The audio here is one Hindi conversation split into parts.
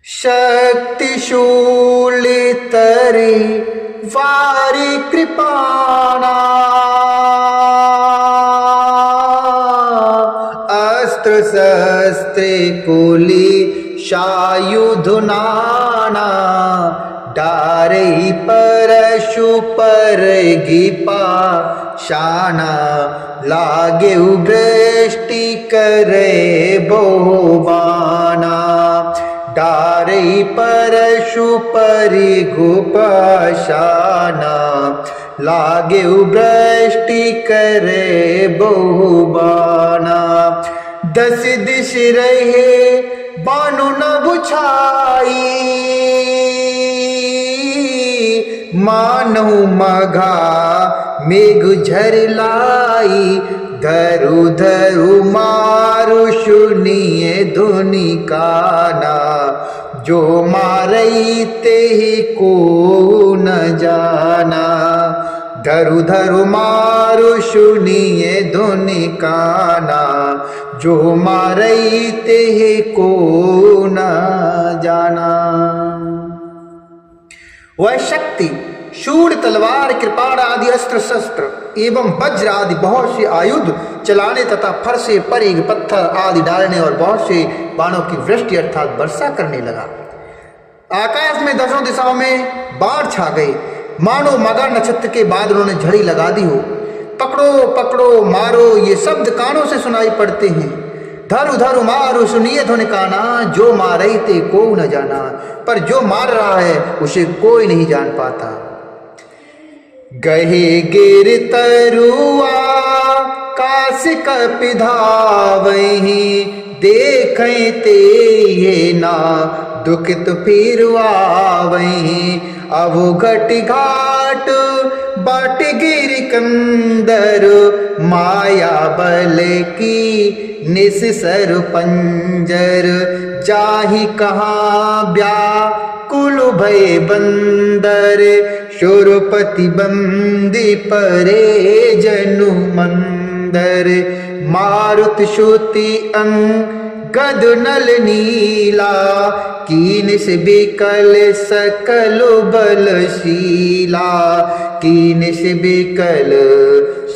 शक्तिशूलितरे वारि कृपाणा अस्त्र शस्त्रे कुली शायुधनाना डारे परशु पर गिपा शाना लागे वृष्टि करे बहुबाना डारे परशु परि गुपाशाना लागे वृष्टि करे बहुबाना दस दिश रहे बानु न बुझाई मानो मघा मेघ झरलाई धरु धरु मारु सुनिए धुनि काना जो मारई ते को न जाना धरु धरु मारु सुनिए धुनि काना जो मारई ते को न जाना। वह शक्ति शूल तलवार कृपाण आदि अस्त्र शस्त्र एवं वज्र आदि बहुत से आयुध चलाने तथा फरसे परिघ पत्थर आदि डालने और बहुत से बाणों की वृष्टि अर्थात वर्षा करने लगा। आकाश में दसों दिशाओं में बाढ़ छा गए, मानो मगर नक्षत्र के बाद उन्होंने झड़ी लगा दी हो। पकड़ो पकड़ो मारो ये शब्द कानों से सुनाई पड़ते हैं। धरु धरु मारो सुनिए धुनि काना जो मारई ते को न जाना, पर जो मार रहा है उसे कोई नहीं जान पाता। गहे गिर तरुआ काश कपिधावही देखें ते ये ना दुखित फिरवावही अवो घट घाट बाट गिर कंदर माया बल की निसर पंजर जाहि कहाँ व्याकुल भय बंदर शूरपति बंदी परे जनु मंदर मारुत श्रुति अंगद नल नीला कीन से बिकल सकल बलशीला कीन से बिकल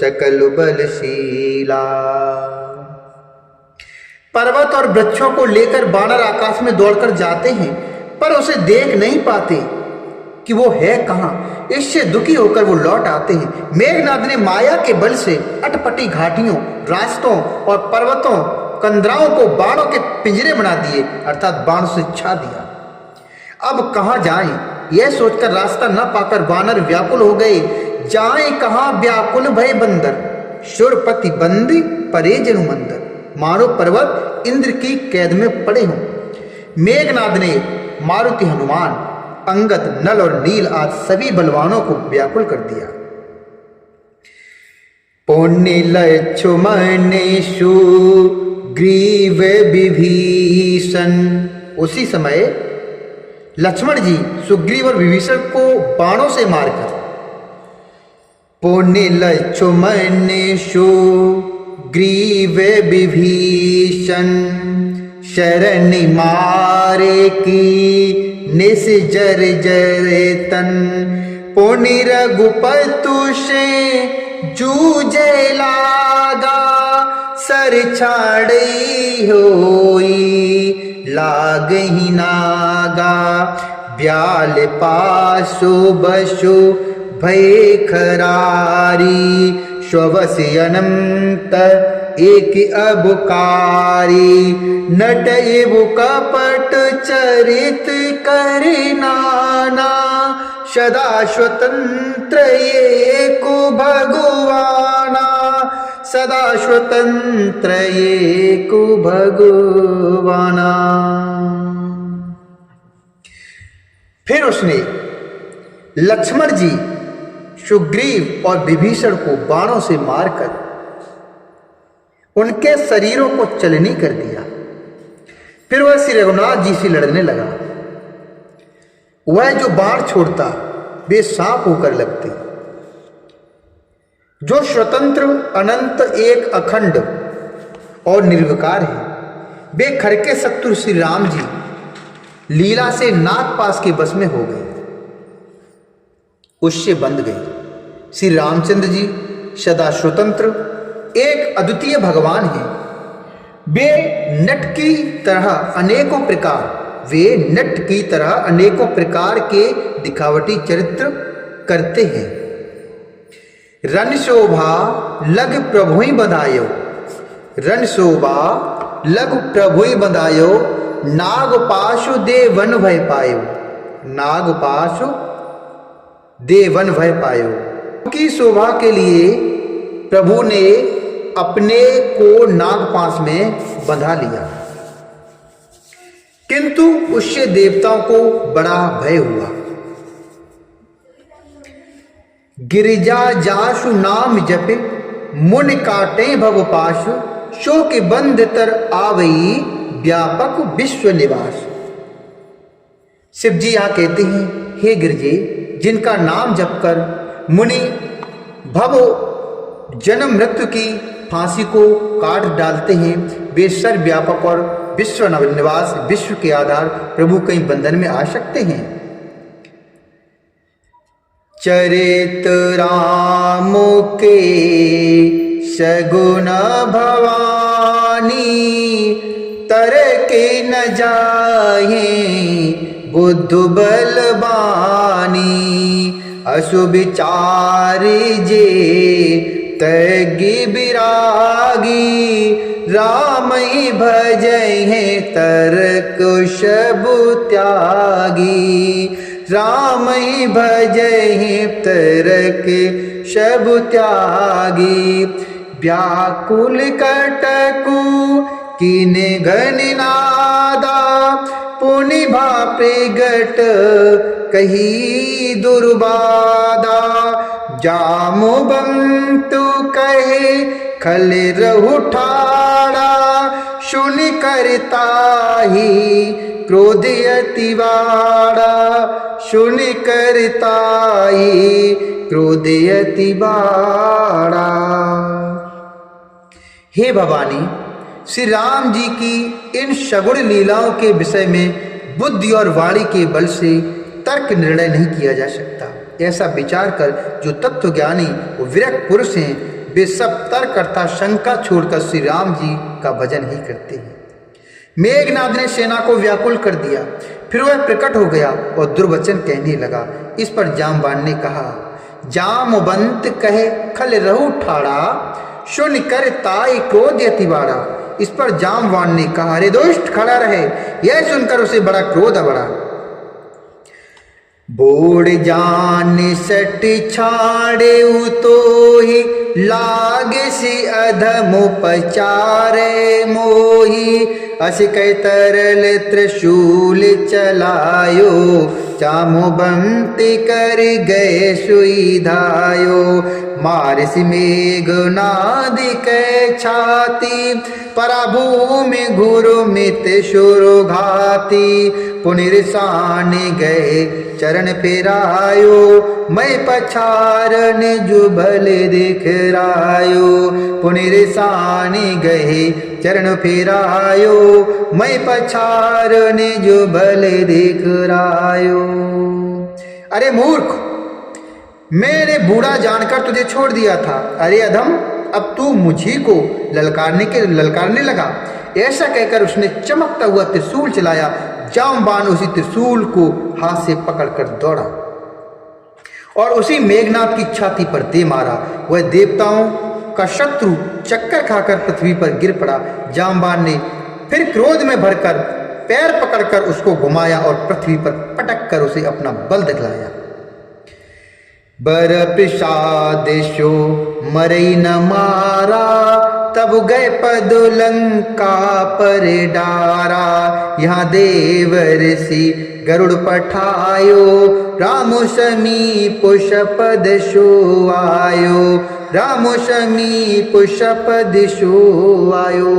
सकल बलशीला। पर्वत और वृक्षों को लेकर बानर आकाश में दौड़कर जाते हैं पर उसे देख नहीं पाते कि वो है कहाँ। इससे दुखी होकर वो लौट आते हैं। मेघनाद ने माया के बल से अटपटी घाटियों रास्तों और पर्वतों कंदराओं को बाणों के पिंजरे बना दिए अर्थात बाण से छा दिया। अब कहाँ जाएं यह सोचकर रास्ता न पाकर बानर व्याकुल हो गए। जाएं कहाँ व्याकुल भय बंदर शूरपति बंदी परे जनु मंदर, मानो पर्वत इंद्र की कैद में पड़े हों। मेघनाद ने मारुति हनुमान अंगद नल और नील आदि सभी बलवानों को व्याकुल कर दिया। पुण्य लक्ष्मणेशु ग्रीव विभीषण। उसी समय लक्ष्मण जी सुग्रीव और विभीषण को बाणों से मारकर पुण्य लक्ष्मणेशु ग्रीव विभीषण शरण मारे की निस जर जरे तन पुण्य रघुपतु से जूझे लागा सर छाड़ी होई लागही नागा ब्याल पासु बसु भय खरारी स्वसी अनंत एक अबकारी नट एव कपट चरित करनाना सदा स्वतंत्र एक भगवाना सदा स्वतंत्र एक भगवाना। फिर उसने लक्ष्मण जी सुग्रीव और विभीषण को बाणों से मारकर उनके शरीरों को चलनी कर दिया। फिर वह श्री रघुनाथ जी से लड़ने लगा। वह जो बाण छोड़ता वे सांप होकर लगते, जो स्वतंत्र अनंत एक अखंड और निर्विकार है वे खर के शत्रु श्री राम जी लीला से नागपाश के बस में हो गए, उससे बंध गए। श्री रामचंद्र जी सदा स्वतंत्र एक अद्वितीय भगवान हैं। वे नट की तरह अनेकों प्रकार के दिखावटी चरित्र करते हैं। रण शोभा लग प्रभुई बधायो, रण शोभा लग प्रभुई बधायो, नाग पाशु दे वन भय पायो, नाग पाशु दे वन भय पायो। उनकी शोभा के लिए प्रभु ने अपने को नागपाश में बंधा लिया, किंतु उससे देवताओं को बड़ा भय हुआ। गिरिजा जासु नाम जपे, मुन काटे भव पाशु, शो के बंध तर आवई, व्यापक विश्व निवास। शिव जी यहां कहते हैं, हे गिरजे, जिनका नाम जप कर मुनि भव जन्म मृत्यु की फांसी को काट डालते हैं, वे सर्वव्यापक और विश्व निवास, विश्व के आधार प्रभु कई बंधन में आ सकते हैं। चरित राम के सगुण भवानी, तर के न जाए बुद्ध बलवानी, असुविचार जे तैगी विरागी, रामई भजय तर्क शबु त्यागी, रामई भजय तर्क शबु त्यागी। व्याकुल कटकु किन घन नादा, पुनि भा प्रगट कही दुर्बादा, जामुबंतु कहे खल रहु ठाड़ा, सुनि करताही क्रोध अतिवाड़ा, सुनि करताही क्रोध अतिवाड़ा। हे भवानी, श्री राम जी की इन सगुण लीलाओं के विषय में बुद्धि और वाणी के बल से तर्क निर्णय नहीं किया जा सकता। ऐसा विचार कर जो तत्व ज्ञानी और विरक्त पुरुष हैं, वे सब तर्क अर्थात शंका छोड़कर श्री राम जी का भजन ही करते हैं। मेघनाद ने सेना को व्याकुल कर दिया, फिर वह प्रकट हो गया और दुर्वचन कहने लगा। इस पर जामवान ने कहा, जामवंत कहे खल रहु ठाड़ा, सुन कर ताई क्रोध अतिवाड़ा। इस पर जामवान ने कहा, अरे दुष्ट खड़ा रहे। यह सुनकर उसे बड़ा क्रोध बढ़ा। बोड़ जान सट छाड़े तो ही, लागे सी अधम उपचारे मोही, अस कै तरल त्रिशूल चलायो, जामुबंती कर गए सुई धायो, मारसी मेघनाद कै छाती, पराभूमि घुरुमित शुरु घाती, पुनिरसान गए चरण फेरायो, मैं पछारन जुभल दिखरायो, पुनिरसान गए चरण फेरायो, मैं पछारन जुभल दिखरायो। अरे मूर्ख, मैंने बूढ़ा जानकर तुझे छोड़ दिया था। अरे अधम, अब तू मुझी को ललकारने लगा। ऐसा कहकर उसने चमकता हुआ त्रिशूल चलाया। जामवान उसी त्रिशूल को हाथ से पकड़कर दौड़ा और उसी मेघनाद की छाती पर दे मारा। वह देवताओं का शत्रु चक्कर खाकर पृथ्वी पर गिर पड़ा। जामवान ने फिर क्रोध में भरकर पैर पकड़कर उसको घुमाया और पृथ्वी पर पटक कर उसे अपना बल दिखलाया। बर प्रसाद शो मरई न मारा, तब गए पद लंका पर डारा, यहाँ देव ऋषि गरुड़ पठायो, राम समीप शपद शो आयो, राम समीप शपद शो आयो।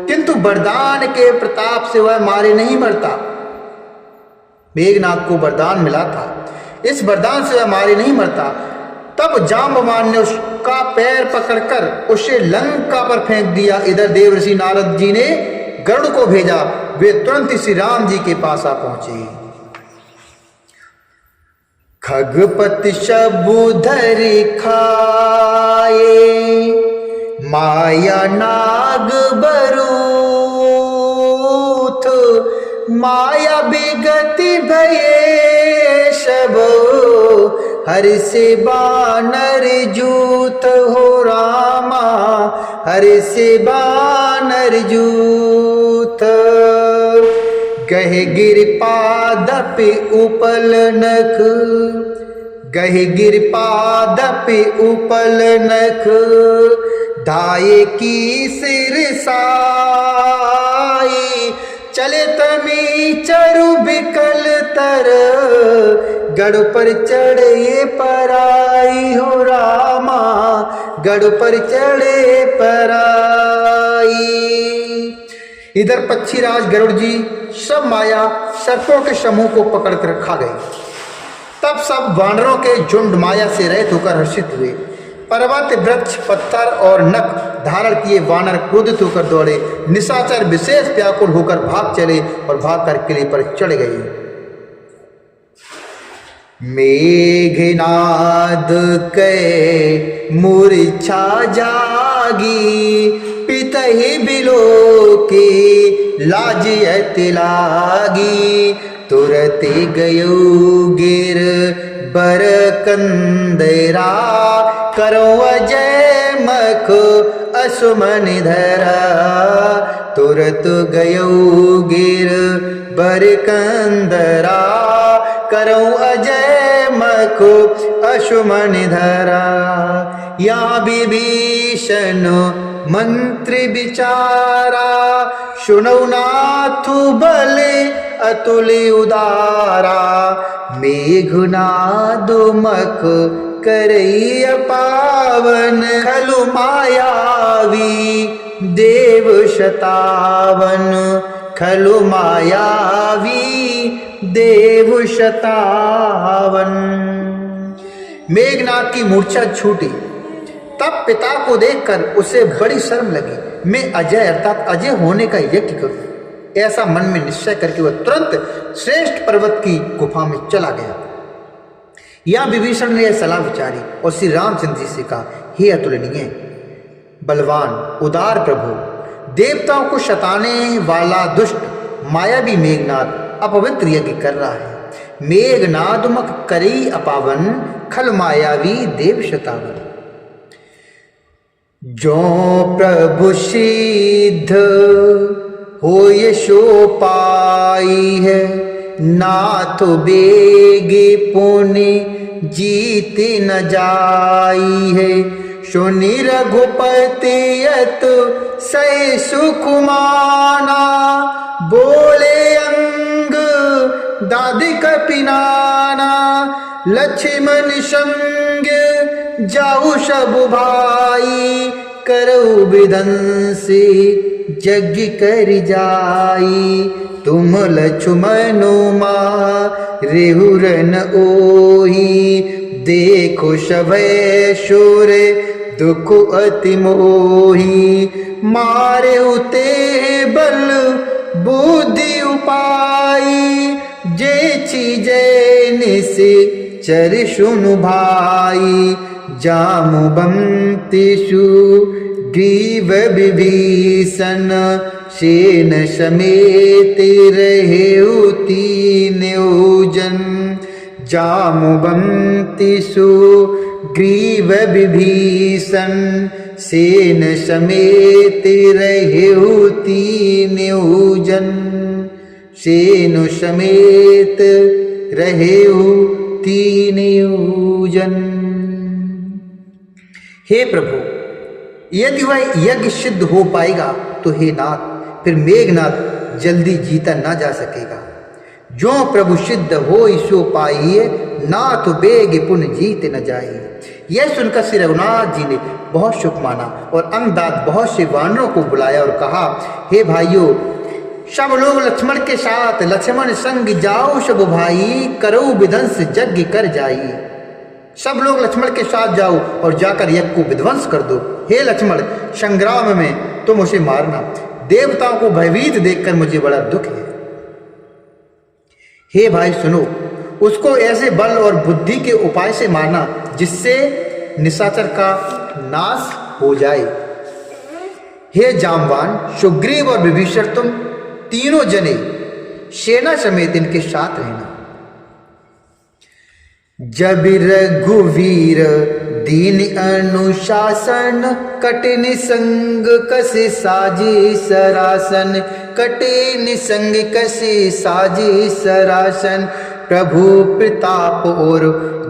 किंतु वरदान के प्रताप से वह मारे नहीं मरता। मेघनाद को वरदान मिला था, इस वरदान से वह मारे नहीं मरता। तब जाम्बवान ने उसका पैर पकड़कर उसे लंका पर फेंक दिया। इधर देवर्षि नारद जी ने गरुड़ को भेजा। वे तुरंत श्री राम जी के पास आ पहुंचे। खगपति शबुधर खाए, माया नाग बरूथ, माया विगति भये सब, हर से बानर जूत हो रामा, हर से बानर जूत। गहे गिर पादपि उपल नख, गहे गिर पादपि उपल नख, धाये की सिर साई, चले तमी चरु बिकल तर, गढ़ पर चढ़े पराई हो रामा, गढ़ पर चढ़े पराई। इधर पक्षीराज गरुड़ जी सब माया सर्पों के समूह को पकड़ कर खा गए। तब सब वानरों के झुंड माया से रहित होकर हर्षित हुए। पर्वत, वृक्ष, पत्थर और नख धारण किए वानर क्रोधित होकर दौड़े। निशाचर विशेष व्याकुल होकर भाग चले और भागकर किले पर चढ़ गए। मेघनाद के मूर्छा जागी, पितहि बिलोके लाज अति लागी, तुरत गयो गिर बर कंदरा, करो अजय मख असुमन धरा, तुरत गयो गिर बर कंदरा, करो अजय मख असुमन धरा। या विभीषण मंत्री विचारा, सुनो नाथु बल अतुल उदारा, मेघनाद मुख करई पावन, खलु मायावी देव शतावन, खलु मायावी देव शतावन। मेघनाद की मूर्छा छूटी। तब पिता को देखकर उसे बड़ी शर्म लगी। मैं अजय अर्थात अजय होने का यज्ञ करूं, ऐसा मन में निश्चय करके वह तुरंत श्रेष्ठ पर्वत की गुफा में चला गया। यह विभीषण ने यह सलाह विचारी और श्री रामचंद्र जी से कहा, हे अतुलनीय बलवान उदार प्रभु, देवताओं को शताने वाला दुष्ट मायावी मेघनाद अपवित्र यज्ञ कर रहा है। मेघनादमुख करई अपावन, खल मायावी देव शतावन। जो प्रभु सिद्ध हो यशो पाई है, नाथ बेगे पुण्य जीत न जाई है। सुनि रघुपति यत सै सुख माना, बोले अंग दादी कपिनाना। लक्ष्मण संग जाऊ सब भाई, करऊ विधंसी यज्ञ कर जाई। तुम लक्ष्मणो रेहुरन ओही, देखो सभय शूर दुख अति मोही। मारे उते बल बुद्धि उपाई, जे चीजे निसे चर सुनु भाई। जामुबंतिषु ग्रीव विभीषण, सेन समेत रहेउ तीन योजन। जामुबंतिषु ग्रीव विभीषण, सेन समेत रहेउ तीन योजन। सेन समेत रहेउ तीन योजन। हे प्रभु, यदि वह यज्ञ सिद्ध हो पाएगा तो हे नाथ, फिर मेघनाद जल्दी जीता ना जा सकेगा। जो प्रभु सिद्ध हो सो पाइए, नाथ बेग पुण्य जीत न जाए। यह सुनकर श्री रघुनाथ जी ने बहुत सुख माना और अंगदात बहुत से वानरों को बुलाया और कहा, हे भाइयों, सब लोग लक्ष्मण के साथ लक्ष्मण संग जाओ सब भाई, करो विध्वंस यज्ञ कर जाइए। सब लोग लक्ष्मण के साथ जाओ और जाकर यज्ञ को विध्वंस कर दो। हे लक्ष्मण, संग्राम में तुम उसे मारना, देवताओं को भयभीत देखकर मुझे बड़ा दुख है। हे भाई सुनो, उसको ऐसे बल और बुद्धि के उपाय से मारना जिससे निशाचर का नाश हो जाए। हे जामवान, सुग्रीव और विभीषण, तुम तीनों जने सेना समेत इनके साथ रहना। जब रघुवीर दीन अनुशासन, कठिन संग कसे साजे सरासन, कठिन संग कसे साजे सरासन। प्रभु प्रताप और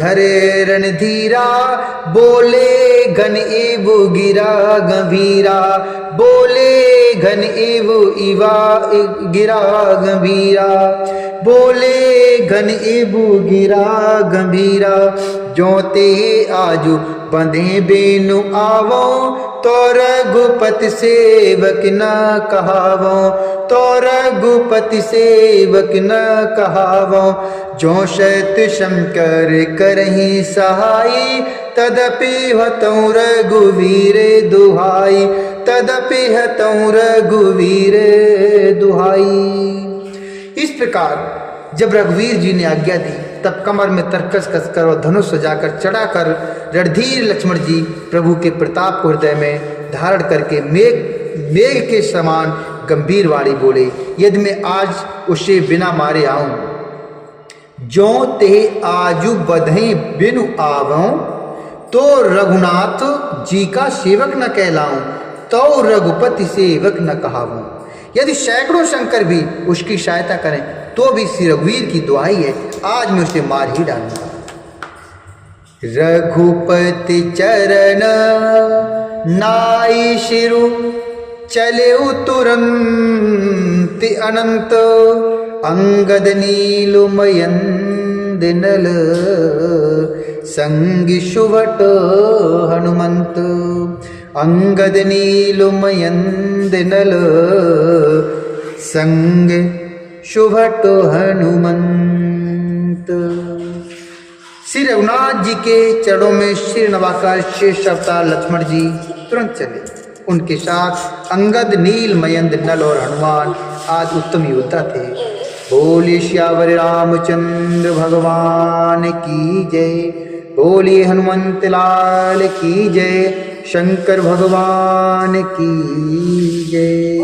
धरे रणधीरा, बोले घन एव गिरा गंभीरा, बोले घन एव इवा गिरा गंभीरा, बोले घन एव गिरा गंभीरा। जोते आजु बंधे बेनु आवो, तो रघुपति सेवक न कहावो, तो रघुपति सेवक न कहावो। जो शत शंकर करहि सहाई, तदपि हतौ रघुवीर दुहाई, तदपि हतौ रघुवीर दुहाई। इस प्रकार जब रघुवीर जी ने आज्ञा दी, तब कमर में तरकस कसकर और धनुष सजाकर चढ़ाकर रणधीर लक्ष्मण जी प्रभु के प्रताप को हृदय में धारण करके मेघ के समान गंभीर वाणी बोले, यदि मैं आज उसे बिना मारे आऊं, जो ते आजू बधे बिनु आवऊं, तो रघुनाथ जी का सेवक न कहलाऊं, तो रघुपति सेवक न कहाऊं। यदि सैकड़ों शंकर भी उसकी सहायता करें तो भी श्री रघुवीर की दुहाई है, आज मैं उसे मार ही डालूंगा। रघुपति चरण नाई शिरु, चले तुरंत अनंत। अंगद नील मयंद नल, संग शुभट हनुमंत। अंगद नील मयंद नल, संग शुभट हनुमंत। श्री रघुनाथ जी के चरणों में सिर नवाकर शेष अवतार लक्ष्मण जी तुरंत चले। उनके साथ अंगद, नील, मयंद, नल और हनुमान आदि उत्तम योद्धा थे। बोले श्यावर रामचंद्र भगवान की जय, बोले हनुमंत लाल की जय, शंकर भगवान की जय।